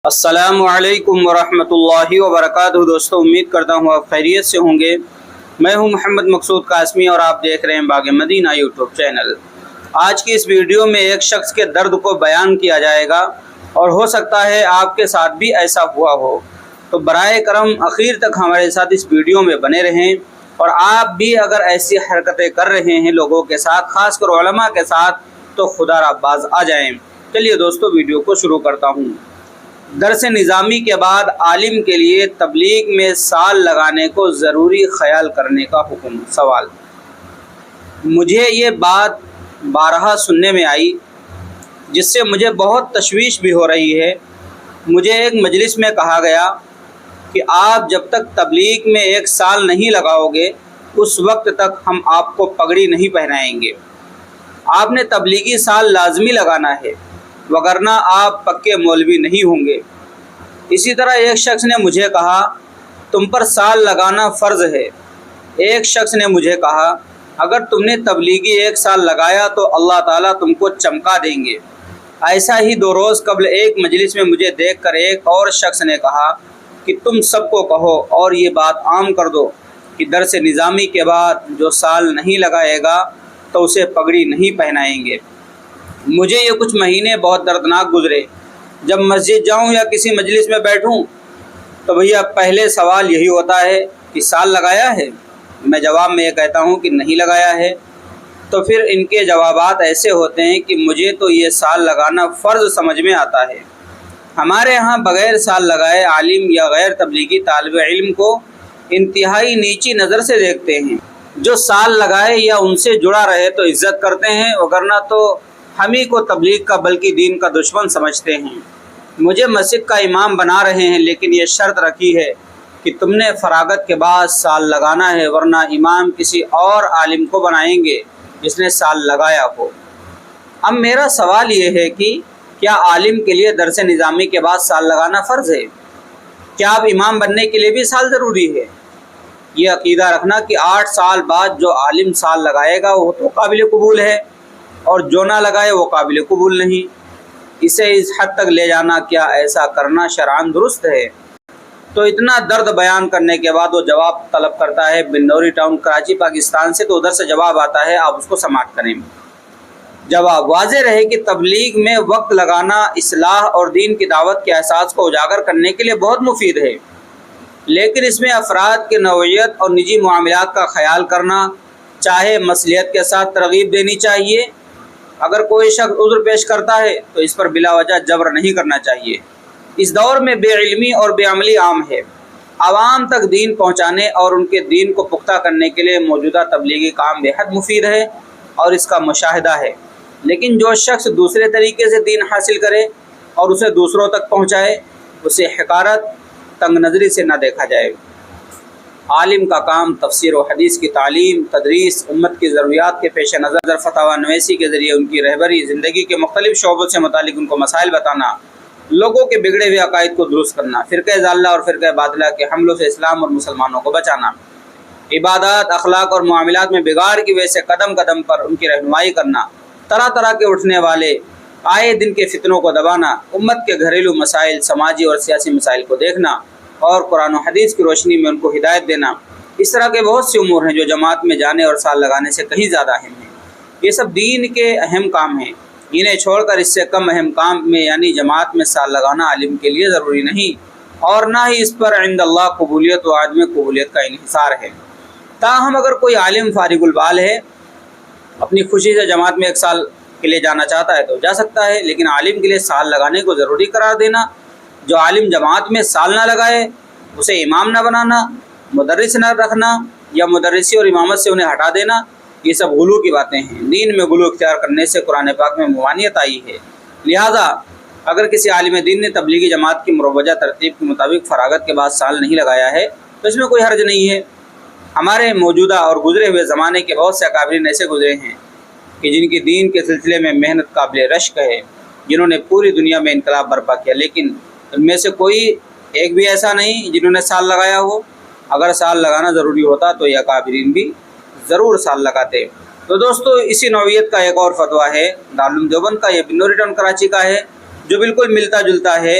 السلام علیکم ورحمۃ اللہ وبرکاتہ۔ دوستو، امید کرتا ہوں آپ خیریت سے ہوں گے۔ میں ہوں محمد مقصود قاسمی اور آپ دیکھ رہے ہیں باغ مدینہ یوٹیوب چینل۔ آج کی اس ویڈیو میں ایک شخص کے درد کو بیان کیا جائے گا اور ہو سکتا ہے آپ کے ساتھ بھی ایسا ہوا ہو، تو برائے کرم آخر تک ہمارے ساتھ اس ویڈیو میں بنے رہیں، اور آپ بھی اگر ایسی حرکتیں کر رہے ہیں لوگوں کے ساتھ، خاص کر علماء کے ساتھ، تو خدا را باز آ جائیں۔ چلیے دوستو، ویڈیو کو شروع کرتا ہوں۔ درس نظامی کے بعد عالم کے لیے تبلیغ میں سال لگانے کو ضروری خیال کرنے کا حکم۔ سوال: مجھے یہ بات بارہا سننے میں آئی جس سے مجھے بہت تشویش بھی ہو رہی ہے۔ مجھے ایک مجلس میں کہا گیا کہ آپ جب تک تبلیغ میں 1 سال نہیں لگاؤ گے اس وقت تک ہم آپ کو پگڑی نہیں پہنائیں گے۔ آپ نے تبلیغی سال لازمی لگانا ہے، وگرنہ آپ پکے مولوی نہیں ہوں گے۔ اسی طرح ایک شخص نے مجھے کہا تم پر سال لگانا فرض ہے۔ ایک شخص نے مجھے کہا اگر تم نے تبلیغی 1 سال لگایا تو اللہ تعالیٰ تم کو چمکا دیں گے۔ ایسا ہی 2 روز قبل ایک مجلس میں مجھے دیکھ کر ایک اور شخص نے کہا کہ تم سب کو کہو اور یہ بات عام کر دو کہ درس نظامی کے بعد جو سال نہیں لگائے گا تو اسے پگڑی نہیں پہنائیں گے۔ مجھے یہ کچھ مہینے بہت دردناک گزرے۔ جب مسجد جاؤں یا کسی مجلس میں بیٹھوں تو بھیا پہلے سوال یہی ہوتا ہے کہ سال لگایا ہے؟ میں جواب میں یہ کہتا ہوں کہ نہیں لگایا ہے۔ تو پھر ان کے جوابات ایسے ہوتے ہیں کہ مجھے تو یہ سال لگانا فرض سمجھ میں آتا ہے۔ ہمارے ہاں بغیر سال لگائے عالم یا غیر تبلیغی طالب علم کو انتہائی نیچی نظر سے دیکھتے ہیں۔ جو سال لگائے یا ان سے جڑا رہے تو عزت کرتے ہیں، وگرنہ تو ہم ہی کو تبلیغ کا بلکہ دین کا دشمن سمجھتے ہیں۔ مجھے مسجد کا امام بنا رہے ہیں، لیکن یہ شرط رکھی ہے کہ تم نے فراغت کے بعد سال لگانا ہے، ورنہ امام کسی اور عالم کو بنائیں گے جس نے سال لگایا ہو۔ اب میرا سوال یہ ہے کہ کیا عالم کے لیے درس نظامی کے بعد سال لگانا فرض ہے؟ کیا اب امام بننے کے لیے بھی سال ضروری ہے؟ یہ عقیدہ رکھنا کہ 8 سال بعد جو عالم سال لگائے گا وہ تو قابل قبول ہے اور جو نہ لگائے وہ قابل قبول نہیں، اسے اس حد تک لے جانا، کیا ایسا کرنا شرعاً درست ہے؟ تو اتنا درد بیان کرنے کے بعد وہ جواب طلب کرتا ہے بنوری ٹاؤن کراچی پاکستان سے، تو ادھر سے جواب آتا ہے، آپ اس کو سماعت کریں۔ جواب: واضح رہے کہ تبلیغ میں وقت لگانا اصلاح اور دین کی دعوت کے احساس کو اجاگر کرنے کے لیے بہت مفید ہے، لیکن اس میں افراد کے نوعیت اور نجی معاملات کا خیال کرنا، چاہے مصلحت کے ساتھ ترغیب دینی چاہیے۔ اگر کوئی شخص عذر پیش کرتا ہے تو اس پر بلا وجہ جبر نہیں کرنا چاہیے۔ اس دور میں بے علمی اور بے عملی عام ہے۔ عوام تک دین پہنچانے اور ان کے دین کو پختہ کرنے کے لیے موجودہ تبلیغی کام بے حد مفید ہے اور اس کا مشاہدہ ہے، لیکن جو شخص دوسرے طریقے سے دین حاصل کرے اور اسے دوسروں تک پہنچائے، اسے حقارت، تنگ نظری سے نہ دیکھا جائے۔ عالم کا کام تفسیر و حدیث کی تعلیم، تدریس، امت کی ضروریات کے پیش نظر فتاوی نویسی کے ذریعے ان کی رہبری، زندگی کے مختلف شعبوں سے متعلق ان کو مسائل بتانا، لوگوں کے بگڑے ہوئے عقائد کو درست کرنا، فرقہ ضالہ اور فرقہ باطلہ کے حملوں سے اسلام اور مسلمانوں کو بچانا، عبادات، اخلاق اور معاملات میں بگاڑ کی وجہ سے قدم قدم پر ان کی رہنمائی کرنا، طرح طرح کے اٹھنے والے آئے دن کے فتنوں کو دبانا، امت کے گھریلو مسائل، سماجی اور سیاسی مسائل کو دیکھنا اور قرآن و حدیث کی روشنی میں ان کو ہدایت دینا۔ اس طرح کے بہت سے امور ہیں جو جماعت میں جانے اور سال لگانے سے کہیں زیادہ اہم ہیں۔ یہ سب دین کے اہم کام ہیں، انہیں چھوڑ کر اس سے کم اہم کام میں یعنی جماعت میں سال لگانا عالم کے لیے ضروری نہیں، اور نہ ہی اس پر عند اللہ قبولیت و عدم قبولیت کا انحصار ہے۔ تاہم اگر کوئی عالم فارغ البال ہے، اپنی خوشی سے جماعت میں 1 سال کے لیے جانا چاہتا ہے تو جا سکتا ہے، لیکن عالم کے لیے سال لگانے کو ضروری قرار دینا، جو عالم جماعت میں سال نہ لگائے اسے امام نہ بنانا، مدرس نہ رکھنا یا مدرسی اور امامت سے انہیں ہٹا دینا، یہ سب غلو کی باتیں ہیں۔ دین میں غلو اختیار کرنے سے قرآن پاک میں ممانعت آئی ہے۔ لہٰذا اگر کسی عالم دین نے تبلیغی جماعت کی مروجہ ترتیب کے مطابق فراغت کے بعد سال نہیں لگایا ہے تو اس میں کوئی حرج نہیں ہے۔ ہمارے موجودہ اور گزرے ہوئے زمانے کے بہت سے اکابرین ایسے گزرے ہیں کہ جن کی دین کے سلسلے میں محنت قابل رشک ہے، جنہوں نے پوری دنیا میں انقلاب برپا کیا، لیکن ان میں سے کوئی ایک بھی ایسا نہیں جنہوں نے سال لگایا ہو۔ اگر سال لگانا ضروری ہوتا تو یہ اکابرین بھی ضرور سال لگاتے۔ تو دوستو، اسی نوعیت کا ایک اور فتویٰ ہے دارالعلوم دیوبند کا، یہ بنوری ٹاؤن کراچی کا ہے، جو بالکل ملتا جلتا ہے